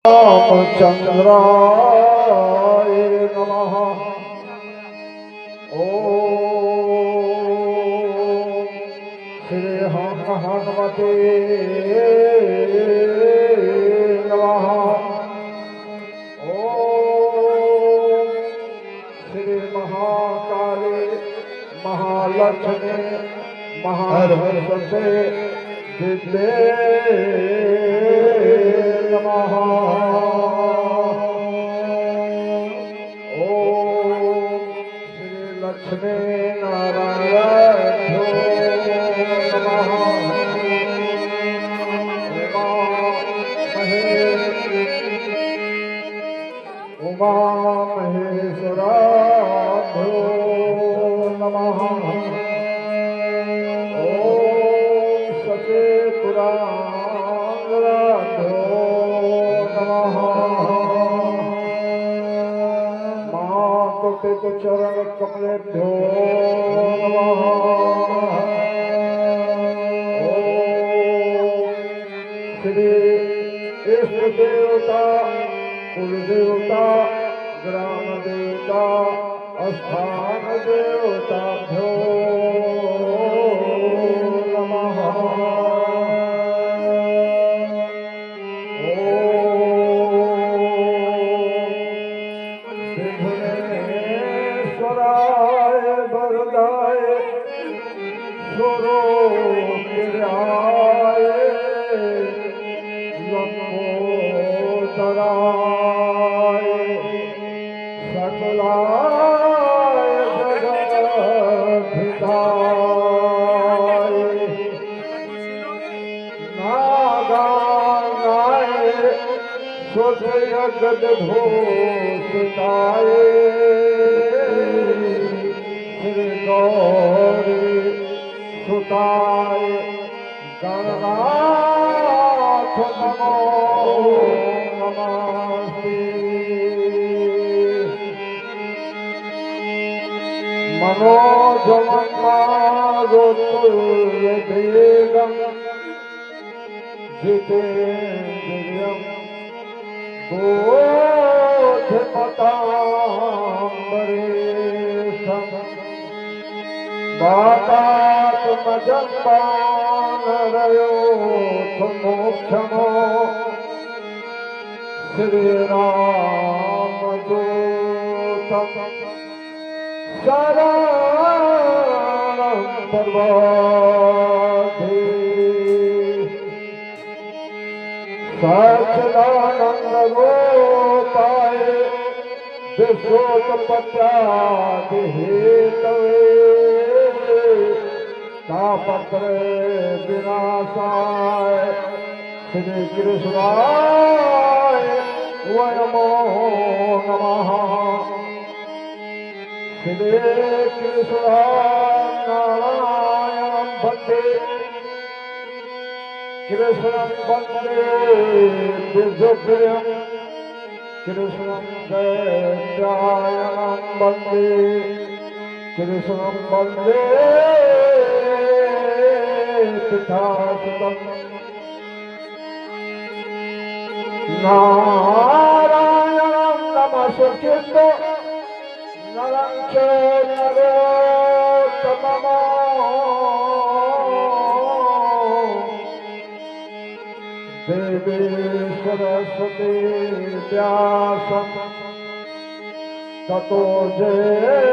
रामचंद्राय नमः। ओम श्री हनुमते नमः। ओम श्री महाकाली महालक्ष्मी महासरस्वती विद्ये नमः। ओम श्री लक्ष्मी नारायण नमः। उमा महेश्वराभ्यो नमः। ओम सचेतुराभ्यो नमः। मातुते चरण कमलेभ्यो नमः। ओम श्री इष्ट देवता कुल देवता ग्राम देवता स्थान देवताभ्यो नमः। ओम विघ्नेश्वराय वरदाय स्वरूपिण्याय लंबोदराय सकलाय जगद्धिताय नागानाय स्वजगद्घोषिताय श्री गौरी सुताय गणनाथ नमो नमस्ते। मनोजवन्मारुतुल्यवेगं जितेन्द्रियं बोधमताम्बरेशं वातात्मजं वानरयोऽथमोक्षमो श्रीरामदूतं शरणं प्रपद्ये। सच्चिदानन्द गोपाय विश्वोत्पत्त्यादि हेतवे तापत्रय विनाशाय श्री कृष्णाय नमो नमः। श्री कृष्ण नारायणं वन्दे कृष्णं वन्दे विष्णुप्रियं कृष्णं दैत्यायनं वन्दे कृष्णं वन्दे पितासुतं। नारायणं नमस्कृत्य नरं चैव नरोत्तमम् देवी सरस्वती व्यासं ततो जयमुदीरये।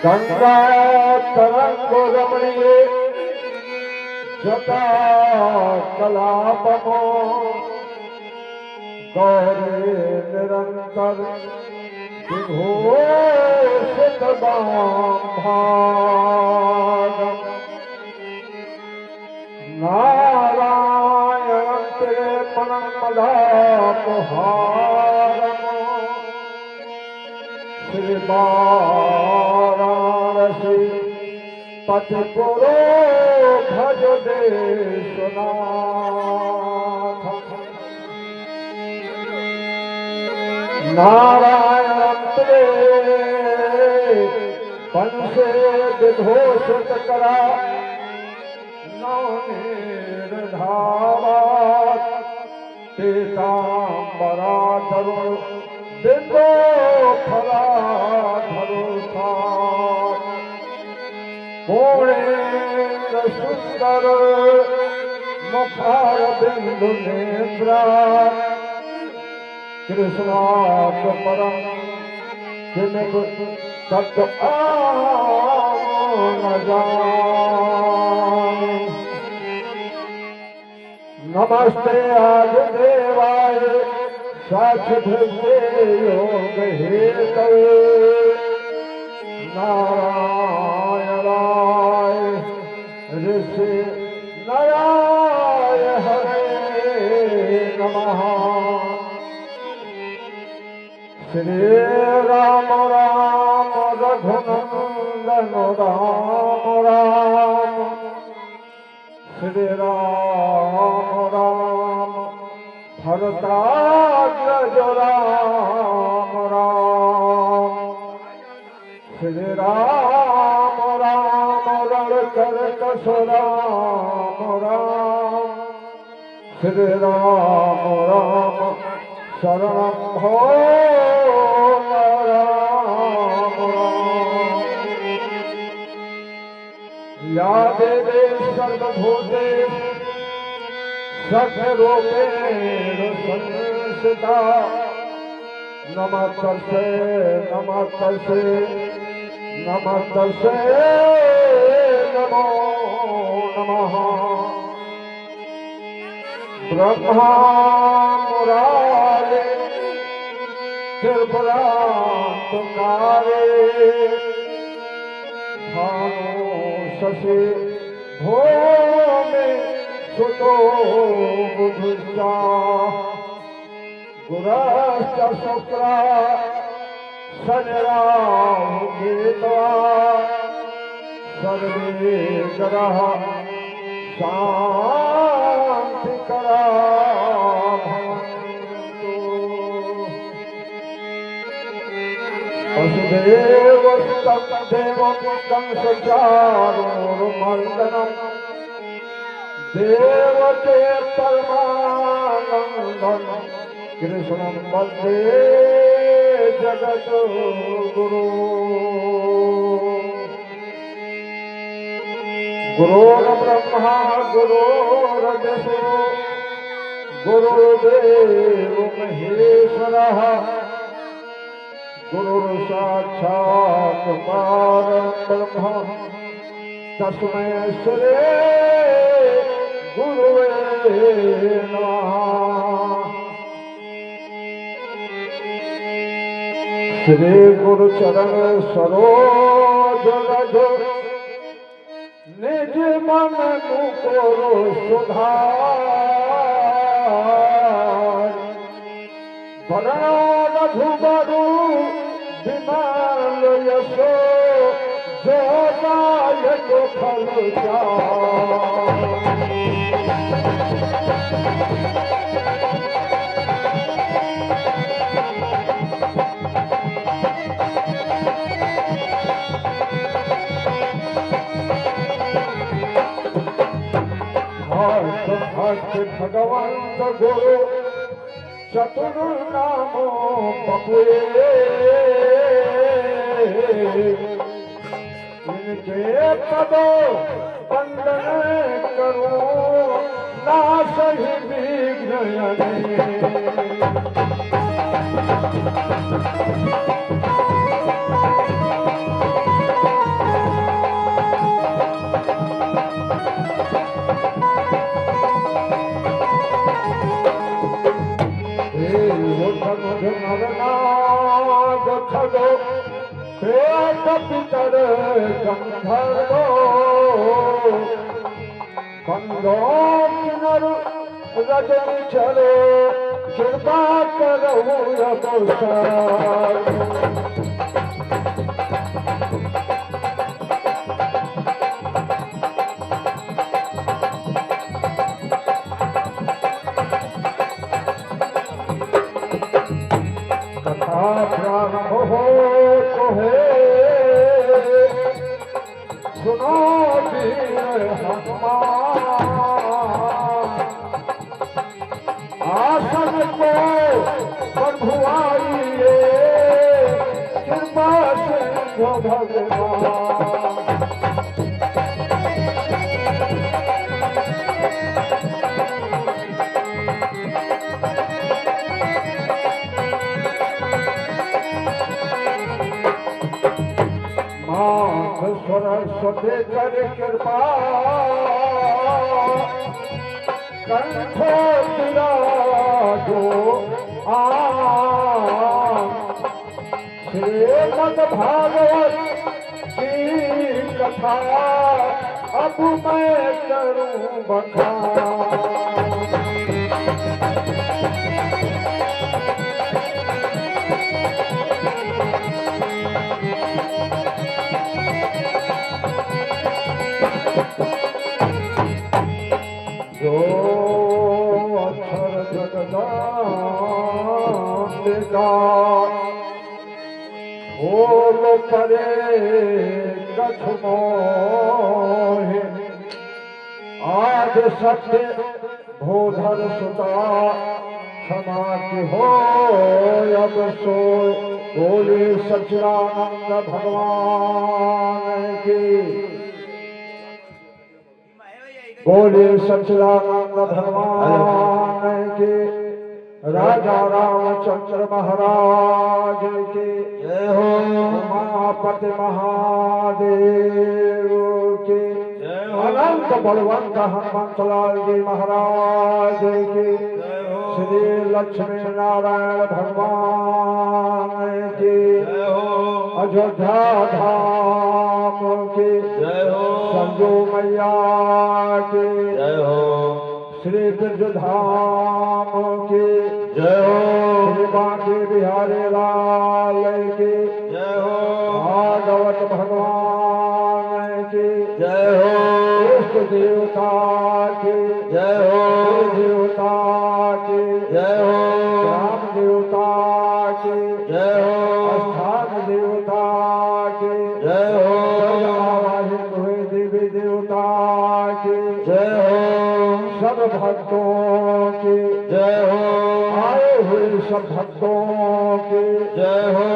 गंगा तरंग रमणीये जटा कलापमो गौरी निरंतर विभूषित भागम नारायणं त्रिपुरं मदापहारम् श्री वाराणसी पतिपुरो भज देशनाथ। नारायणं ते वंशे विघोषित करा निर्धावा पीताम्बराधरो बिंदो फलाधरो था पूर्णेन्द्र सुंदर मुखार बिंदु नेत्रा कृष्णात् परम किमित तत्व न जाने। नमस्ते आदिदेवाय साक्षिभृते योग हेतवे नारायणाय ऋषि नराय हरे नमः। श्री राम राम रघुनंदन राम राम श्री राम राम भरताग्रज राम राम श्री राम राम रणकरकस राम राम श्री राम राम शरणं भो राम राम। या देवी सर्वभूतेषु सर्वरूपेण संस्थिता नमस्तस्यै नमस्तस्यै नमस्तस्यै नमो नमः। ब्रह्मा मुरारे त्रिपुरान्तकारे भानु शशि भूमि सुतो बुधुश्चा गुरश्च शुक्रा शनिराहु केतवा सर्वे ग्रह शान्तिकरा भवन्तु। वसुदेवसुतं देवं कंसचारूरमर्दनम् देवते परमानन्दं कृष्णं वन्दे जगद्गुरु। गुरुर्ब्रह्मा गुरुर्विष्णु गुरुर्देव महेश्वरः गुरुर्साक्षात् परब्रह्म तस्मै श्री गुरुवे नमः। श्री गुरु चरण सरोज रज निज मन मुकुर सुधार बरना रघुबरु विमल यशो जो दायक फल भक्त भगवंत गुरु चतुर नामो बपुए इनके पदो वंदन करो नाश ही विघ्न नरनाग खगो प्रेत पितर गंधर्वो कंदो किन्नर रजनी चले कृपा करहु अवसर। प्रारंभ हो तो है सुनो वीर हनुमान आसन को बंधुआइए कृपा सिंधु भगवान। सरस्वती कर कृपा कंठो विराजो श्रीमद् भागवत की कथा अब मैं करूं बखान। जो अक्षर जगदांबिका भोग परे कछ मोहे आज सत्य भोधर सुता क्षमा की हो अब सो बोले सच्चिदानंद भगवान की। बोले सच्चिदानंद भगवान के। राजा रामचंद्र महाराज के जय हो। उमापति महादेव के जय हो। अनंत बलवंत हनुमंतलाल जी महाराज के जय हो। श्री लक्ष्मी नारायण भगवान के जय हो। अयोध्या धाम के जय हो। संजो मैया के जय हो। श्री ब्रजधाम के जय हो। श्री बांके बिहारी लाल के जय हो। भागवत भगवान के जय हो। इष्ट देवता के जय हो। देवता के जय हो। राम देवता के जय हो। स्थान देवता के जय हो। आवाहित हुए देवी देवता के जय हो। सब भक्तों के जय हो। आए हुए सब भक्तों के जय हो।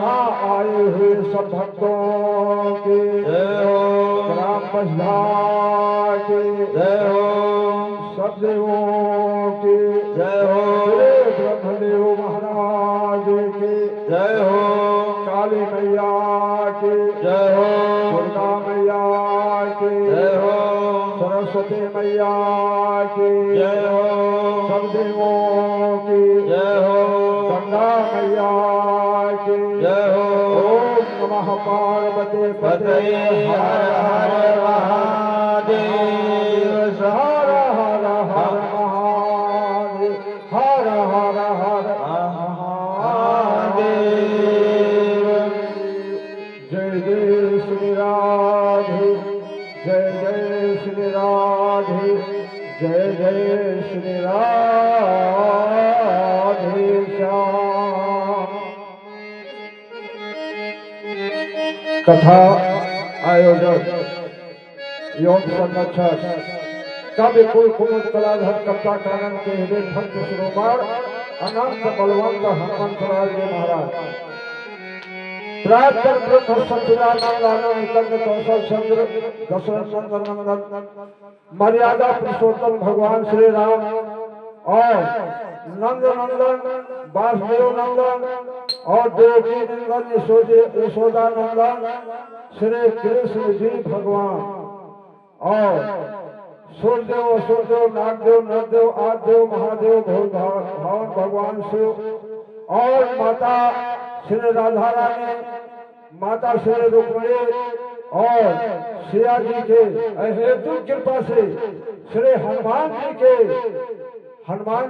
ना आए हुए सब भक्तों के जय हो। ग्राम बसधा के जय हो। सब देवों के जय हो। ब्रह्मदेव महाराज के जय हो। काली मैया के जय हो। दुर्गा मैया के जय हो। सरस्वती मैया की जय हो। सब देवों की जय हो। गंगा मैया की जय हो। ओम नमः पार्वती पते हर हर महादेव। हर हर हर महादेव। हर हर हर महादेव। जय जय श्री राधे। जय जय श्री राधे। जय जय श्री राधे श्याम। कथा आयोजक योग संरक्षक काव्य कुल कुमुद कलाधर कप्ता कानन के हृदय भक्त शिरोमण अनंत बलवंत हनुमंतलाल जी महाराज। प्रातः ब्रह्म सच्चिदानंद आनंद कौशल चंद्र दशरथ नंदन मर्यादा पुरुषोत्तम भगवान श्री राम और नंद नंदन वासुदेव नंदन और देवकी नंदन यशोदा नंदन श्री कृष्ण जी भगवान और सूर्यदेव असुरदेव नागदेव नरदेव आदिदेव महादेव भगवान भगवान शिव और माता श्री राधा रानी माता श्री रुक्मिणी और सिया जी के हेतु कृपा से श्री हनुमान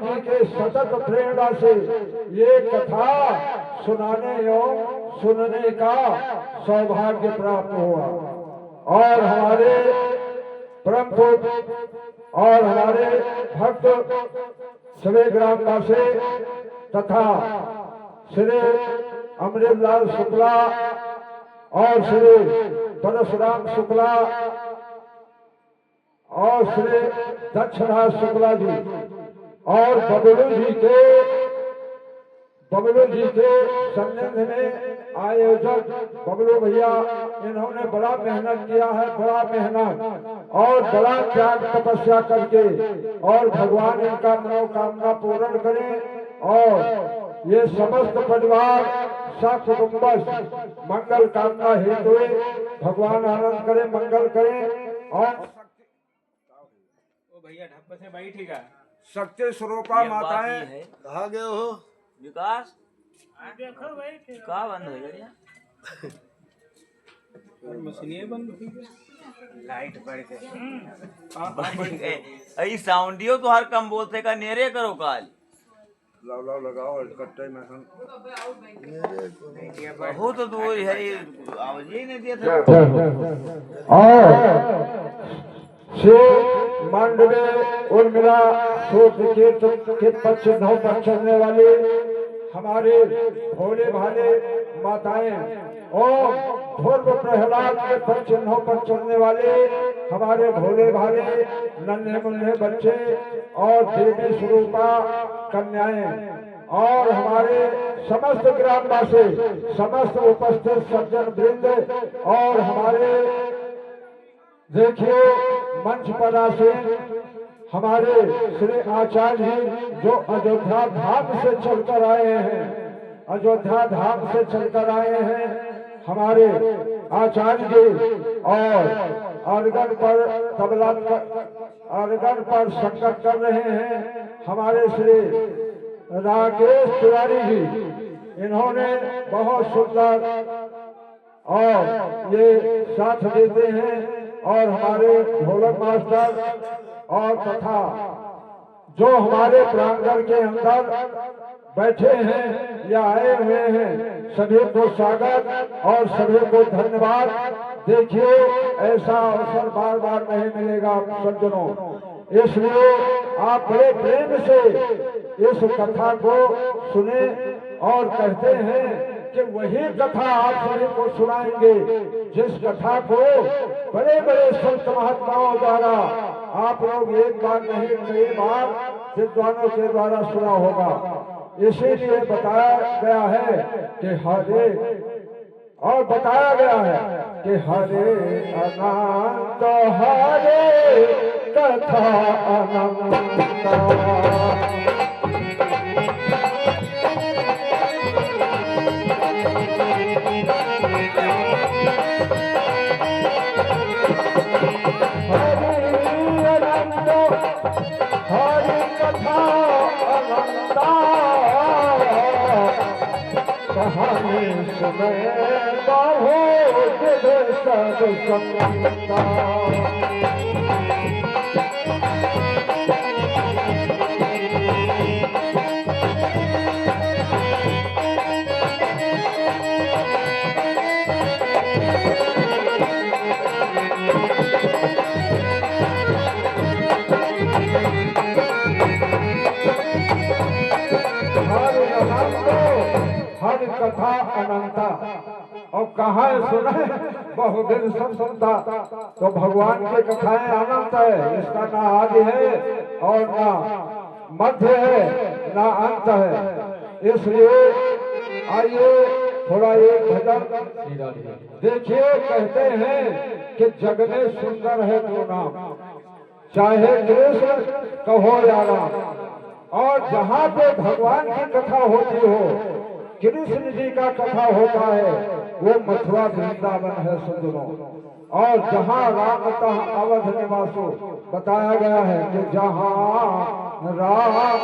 जी के सतत प्रेरणा से ये कथा सुनाने एवं सुनने का सौभाग्य प्राप्त हुआ और हमारे परम और हमारे भक्त सभी ग्रामवासी तथा श्री अमृतलाल शुक्ला और श्री परशुराम शुक्ला और श्री दक्षराज शुक्ला जी और बबलू जी के संबंध में आयोजक बबलू भैया, इन्होंने बड़ा मेहनत किया है, बड़ा मेहनत और बड़ा त्याग तपस्या करके, और भगवान इनका मनोकामना पूर्ण करें और ये समस्त परिवार सकुटुंबस मंगल कामना हेतु भगवान आनंद करें, मंगल करें। और भैया ढप्पा से बैठेगा शक्ति स्वरूपा माताएं कहाँ गए हो विकास? देखो भाई कहाँ बंद हो गया? मशीनें बंद हो गई, लाइट बढ़ गए। ऐ साउंडियो तो हर कम बोलते का नेरे करो काल लाओ लगाओ कट्टे में हम बहुत दूर है, आवाज ही नहीं दिया था। और से मांडवे उर्मिला सूत्र के पक्षों पर चलने वाले हमारे भोले भाले माताएं और ध्रुव प्रहलाद के पक्षों पर चलने वाले हमारे भोले भाले नन्हे मुन्ने बच्चे और देवी स्वरूपा कन्याएं और हमारे समस्त ग्रामवासी, समस्त उपस्थित सज्जन वृंद और हमारे देखिए मंच पर आसीन हमारे श्री आचार्य जी जो अयोध्या धाम से चलकर आए हैं, अयोध्या धाम से चलकर आए हैं हमारे आचार्य जी, और अर्गन पर तबला अर्गन पर संकट कर रहे हैं हमारे श्री राकेश तिवारी जी। इन्होंने बहुत सुंदर और ये साथ देते हैं, और हमारे ढोलक मास्टर और तथा जो हमारे प्रांगण के अंदर बैठे हैं या आए हुए हैं, सभी को स्वागत और सभी को धन्यवाद। देखिए ऐसा अवसर बार बार नहीं मिलेगा सज्जनों, इसलिए आप बड़े प्रेम से इस कथा को सुने और कहते हैं कि वही कथा आप सभी को सुनाएंगे जिस कथा को बड़े बड़े संत महात्माओं द्वारा आप लोग एक बार नहीं कई बार विद्वानों के द्वारा सुना होगा। इसीलिए बताया गया है कि हरे, और बताया गया है कि हरे अनंत हरे कथा अनंत। में बहुत सब संगता हर कथा अनंता। और कहा सुना बहु दिन सब सुनता, तो भगवान की कथाएं अनंत है, इसका ना आदि है और ना मध्य है ना अंत है। इसलिए आइए थोड़ा एक भजन देखिए। कहते हैं कि जग में सुंदर है दो नाम, चाहे कृष्ण कहो या राम। और जहाँ पे भगवान की कथा होती हो, कृष्ण जी का कथा होता है, वो मथुरा वृंदावन है सुंदरों। और जहाँ राम तहाँ अवध निवासो, बताया गया है कि जहाँ राम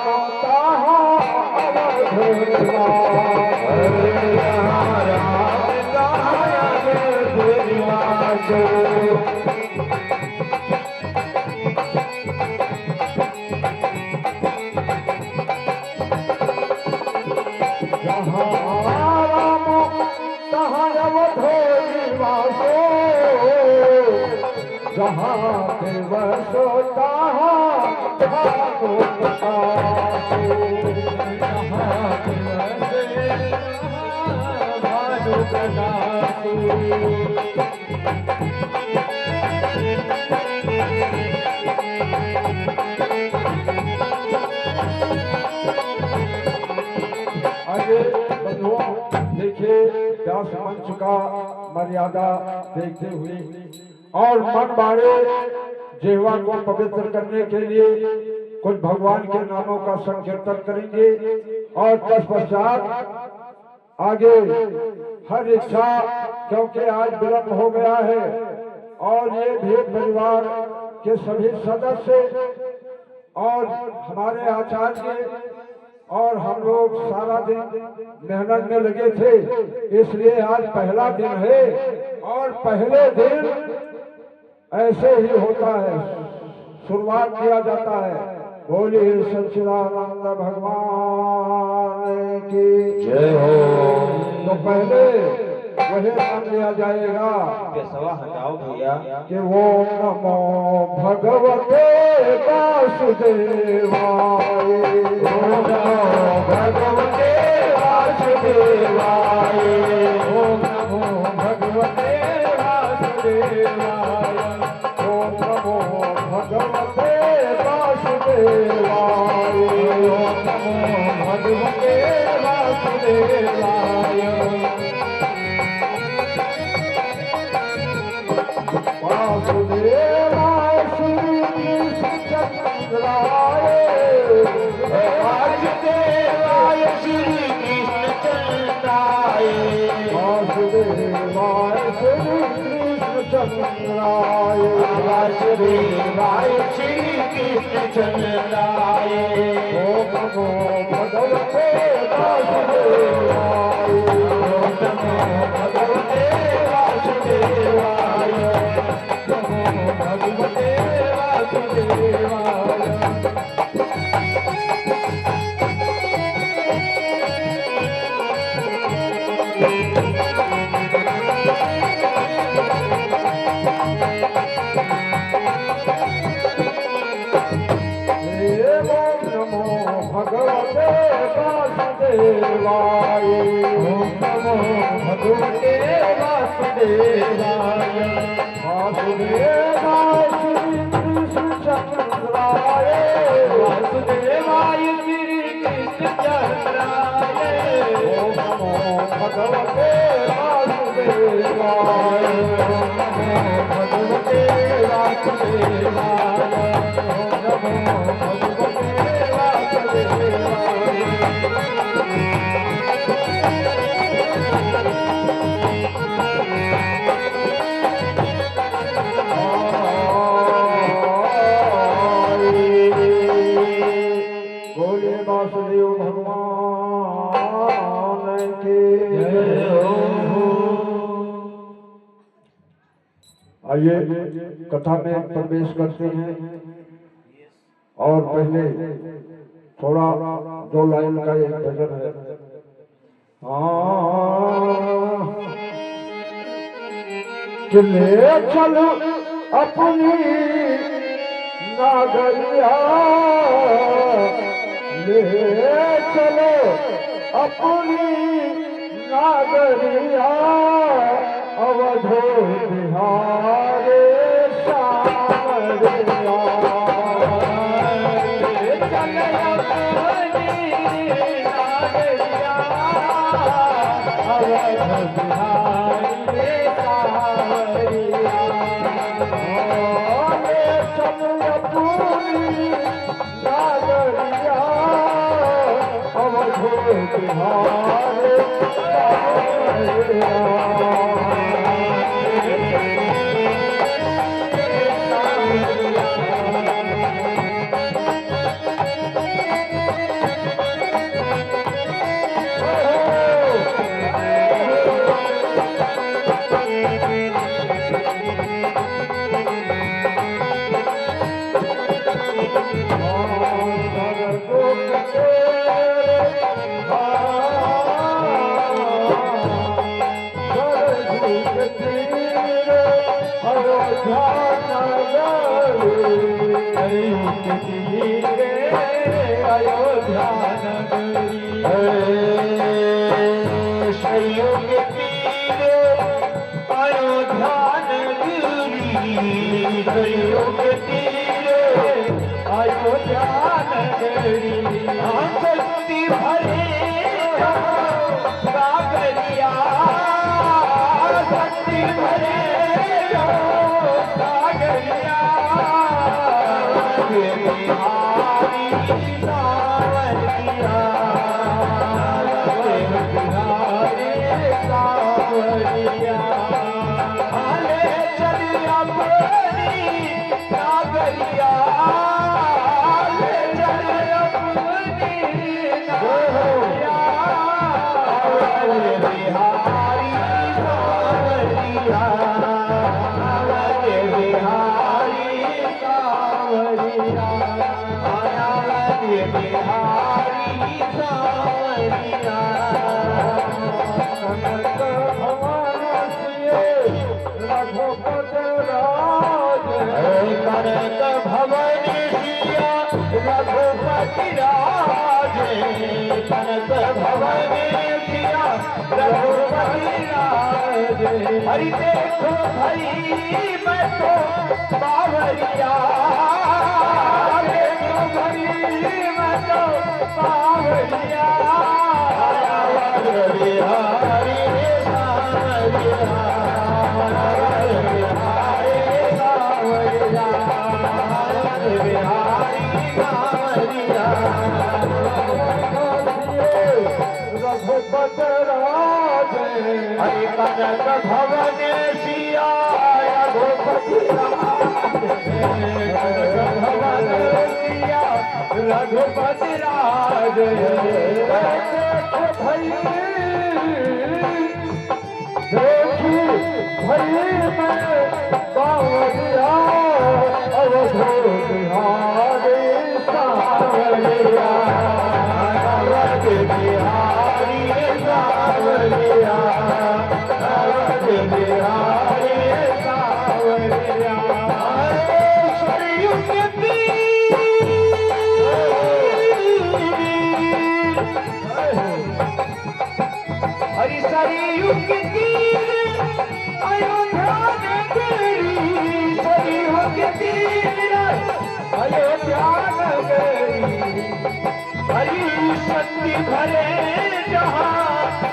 तहाँ अवध निवासो, जहाँ राम तहाँ अवध निवासो। जहाँ दिवस मर्यादा देखते हुए और मन बाड़े जिह्वा को पवित्र करने के लिए कुछ भगवान के नामों का संकीर्तन करेंगे और तत्पश्चात आगे हर इच्छा, क्योंकि आज विलंब हो गया है और ये भी परिवार के सभी सदस्य और हमारे आचार्य और हम लोग सारा दिन मेहनत में लगे थे, इसलिए आज पहला दिन है और पहले दिन ऐसे ही होता है, शुरुआत किया जाता है। बोलिए सच्चिदानंद भगवान की जय हो। तो पहले वही नाम लिया जाएगा केसवा हटाओ भैया कि ओम नमो भगवते वासुदेवाय, ओम नमो भगवते वासुदेवाय, ओम नमो भगवते वासुदेवाय, ओम नमो भगवते वासुदेवाय, ओम नमो भगवते वासुदेवाय। वासुदेवाय श्री कृष्ण चंद्राय, वासुदेवाय श्री कृष्ण चंद्राय, वासुदेवाय श्री कृष्ण चंद्राय, वासुदेवाय श्री कृष्ण चंद्राय। ओम नमो भगवते वासुदेवाय, ओम नमो भगवते वासुदेवाय, नमो भगवते वासुदेवाय। ओम नमो भगवते वासुदेवाय, ओम नमो भगवते वासुदेवाय, वासुदेवाय श्री कृष्ण चंद्राय, वासुदेवाय श्री कृष्ण चंद्राय। ओम नमो भगवते वासुदेवाय, ओम नमो भगवते वासुदेवाय, ओम नमो भगवते वासुदेवाय। बोले वासुदेव भगवान की जय हो। आइए कथा में प्रवेश करते हैं और पहले थोड़ा 2 लाइन का एक भजन है। कि ले चल अपनी नागरिया, ले चलो अपनी नागरिया, अवधो बिहारे सावरिया। चल अपनी नागरिया, अवध बिहारी सावरिया। ले चल अपनी नागरिया, अवधो बिहारे सावरिया। अयोध्या नगरी भक्ति भरे सागरिया, भक्ति हरि देखो हरि मैं तो बावरिया देखो हरि मैं तो बावरिया हरि हरि सावरिया हरि सावरिया हरि सावरिया रघुपत राज हरि कनक भवन सिया रघुपति राज कनक भवन सिया रघुपति राज देखो भई देखी भई मैं बावरिया अवधो बिहारी सावरिया अवध बिहारी सावरिया अवध बिहारी सावरिया सरयू के तीर हरि सरयू के तीर अयोध्या नगरी सरयू के तीर अयोध्या नगरी हरि शक्ति भरे जहाँ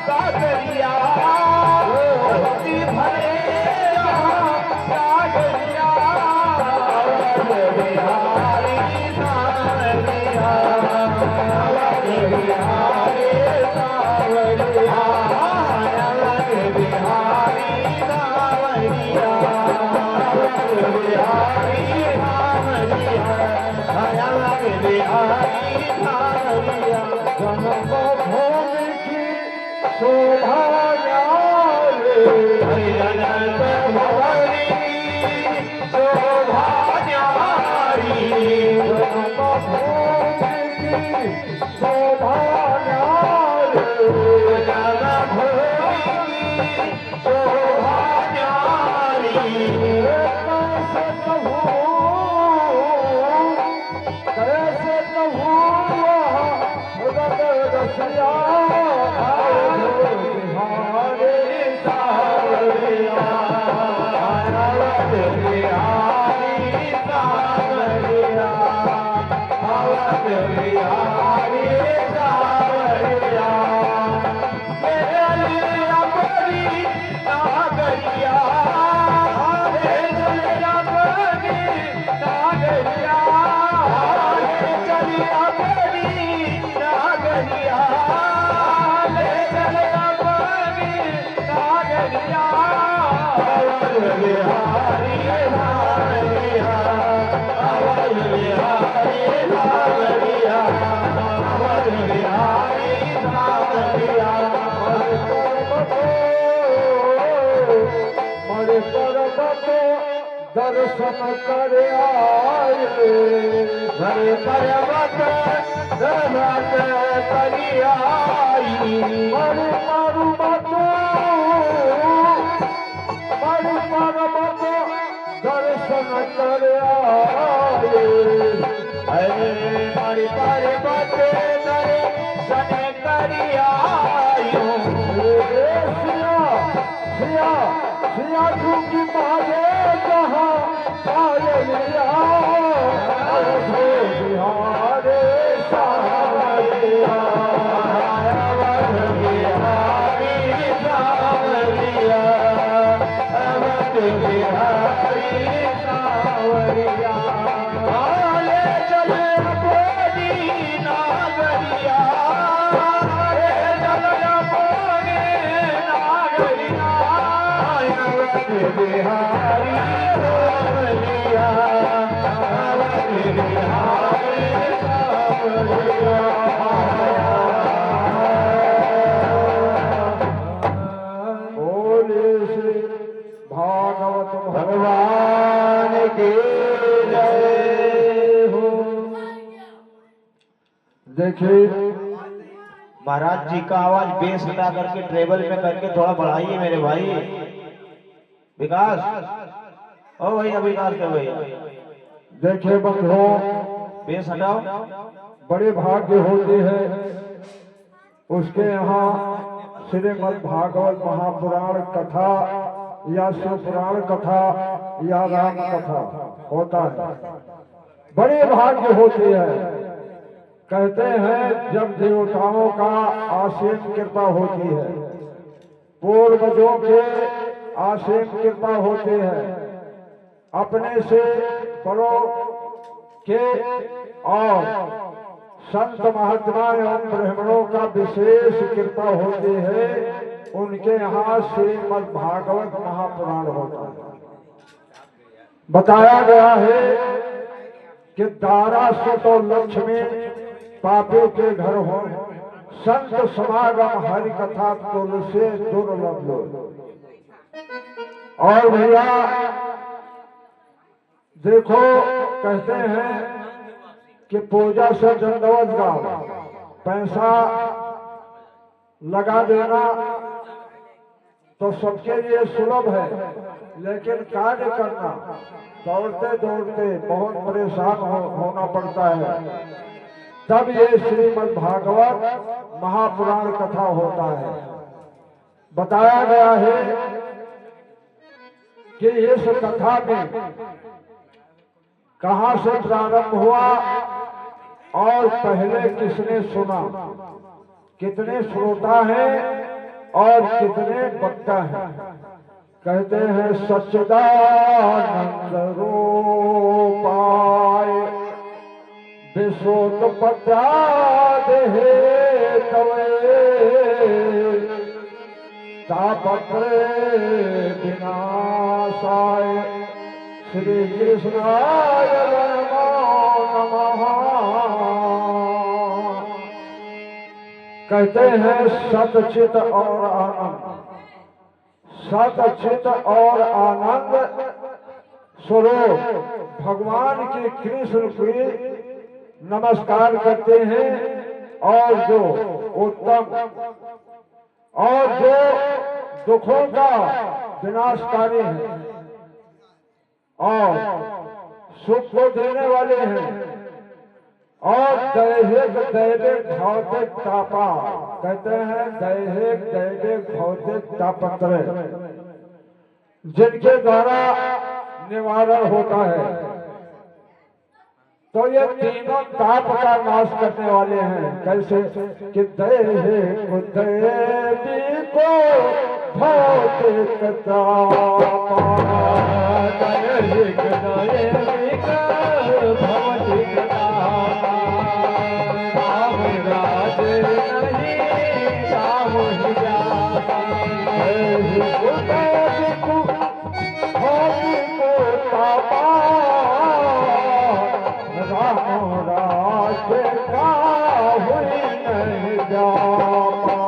कागरिया शक्ति भरे जहाँ कागरिया अवध बिहारी सावरिया अवध बिहारी सावरिया अवध बिहारी सावरिया अवध बिहारी सावरिया अवध बिहारी सावरिया जन्म भूमि की शोभा न्यारे अनंत भुवनी की शोभा न्यारी जन्म भूमि की शोभा न्यारे जन्म भूमि की शोभा न्यारी कैसे कहूँ रसिया बिहारी सावरिया अवध बिहारी सावरिया अवध बिहारी सावरिया मेरा लिया बड़ी नागरिया मेरा बड़ी नागरिया चलिया बड़ी नागरिया ले चलिया बड़ी नागरिया अवध बिहारी सावरिया अवध बिहारी सावरिया अवध बिहारी सावरिया मरे पर्वत दर्शन कर आए मरे पर्वत दर्शन कर आई मरे पर्वत दर्शन कर आए मरे पर्वत दर्शन कर आयो सिया सिया झुकी मारे जहाँ पायलिया अवधो बिहारी सावरिया अवध बिहारी सावरिया अवध बिहारी सावरिया देखिए महाराज जी का आवाज बेस हटा करके ट्रेबल में करके थोड़ा बढ़ाइए मेरे भाई। विकास, ओ भैया विकास के भैया, देखिए बंधुओं, बेस हटाओ। बड़े भाग्य होते हैं उसके यहाँ श्रीमद् भागवत महापुराण कथा या शिव पुराण कथा या राम कथा होता है। बड़े भाग्य होते हैं। कहते हैं जब देवताओं का आशीष कृपा होती है, पूर्वजों के आशीष कृपा होते हैं, अपने से बड़ों के और संत महात्मा एवं ब्राह्मणों का विशेष कृपा होती है, उनके यहाँ श्रीमद् भागवत महापुराण होता है। बताया गया है कि दारा सुत और लक्ष्मी पापियों के घर हो, संत समागम हरि कथा तुलसी दुर्लभ लो। और भैया देखो, कहते हैं कि पूजा से दंडवत गाओ, पैसा लगा देना तो सबके लिए सुलभ है, लेकिन कार्य करना दौड़ते दौड़ते बहुत परेशान होना पड़ता है। तब ये श्रीमद् भागवत महापुराण कथा होता है। बताया गया है कि इस कथा में कहां से प्रारंभ हुआ और पहले किसने सुना, कितने श्रोता हैं और कितने वक्ता हैं। कहते हैं सच्चिदानंद रूपाय विश्वोत्पत्त्यादि हेतवे तापत्रे विनाशाय श्री कृष्णाय नमो नमः। कहते हैं सतचित और आनंद, सतचित और आनंद स्वरूप भगवान की कृष्ण की नमस्कार करते हैं, और जो उत्तम और जो दुखों का विनाशकारी है और सुख को देने वाले हैं और दैहिक दैविक भौतिक तापा, कहते हैं दैहिक दैविक भौतिक तापत्र, जिनके द्वारा निवारण होता है। तो ये तीनों ताप का नाश करने वाले हैं। कैसे कि दैहिक दैविक को भौतिक तापा, दैहिक दैविक भौतिक तापा, राम राज नहीं राम ही जाता, दैहिक दैविक भौतिक तापा, राम राज का हुई नहीं जापा,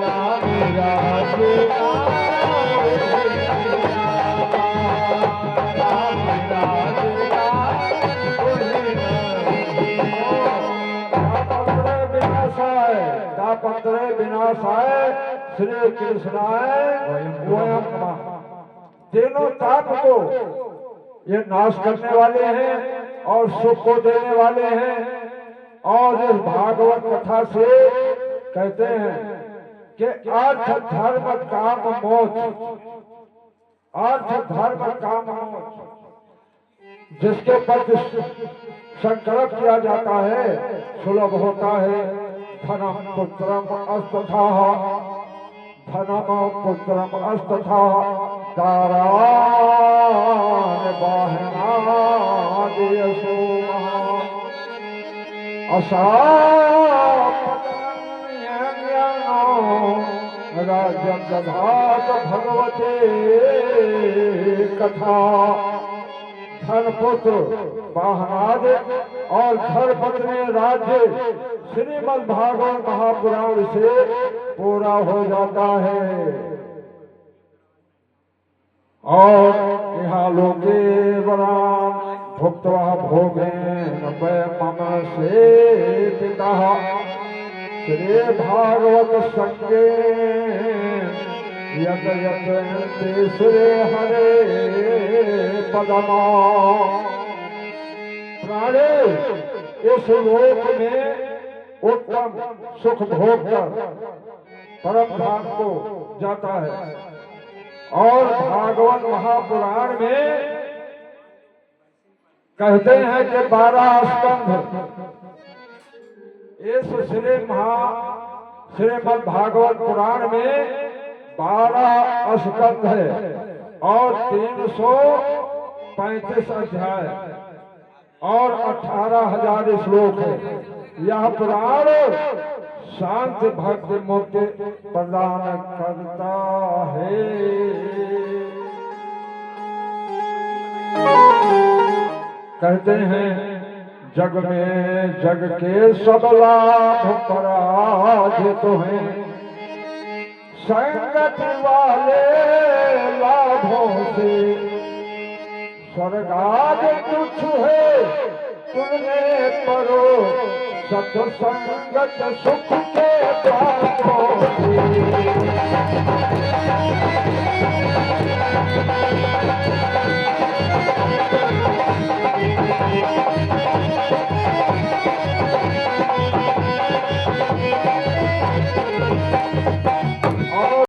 राम राज का हुई नहीं जापा, राम राज का हुई नहीं जापा। तापत्रे विनाशाय श्री कृष्णाय वयं नमः। तीनों ताप को ये नाश करने वाले हैं और सुख को देने वाले हैं। और इस भागवत कथा से कहते हैं कि अर्थ धर्म काम मोक्ष, अर्थ धर्म काम मोक्ष जिसके प्रति संकल्प किया जाता है सुलभ होता है। धनम पुत्रम अस्तथा, धनम पुत्रम अस्तथा, दारान बाहनादियसो असापन्यज्ञानो राज्यं दधात भगवते कथा। धन पुत्र वाहनादि और घर पत्नी राज्य श्रीमद् भागवत महापुराण से पूरा हो जाता है। और यहाँ लोके वरान भुक्त्वा भोगेन वै मम से पिता श्री भागवत संगे यत यत श्री हरे पदमा प्राणी इस लोक में उत्तम सुख भोग कर परम धाम को जाता है। और भागवत महापुराण में कहते हैं कि 12 स्कंध इस श्रीमद् भागवत पुराण में 12 स्कंध है और 335 अध्याय और 18,000 श्लोक है। यह पुराण शांति भक्ति मुक्ति प्रदान करता है। कहते हैं जग में जग के सब लाभ पराजित हैं, संगत वाले लाभों से स्वर्गाद तुच्छ है तुमने परो सत्संगत सुख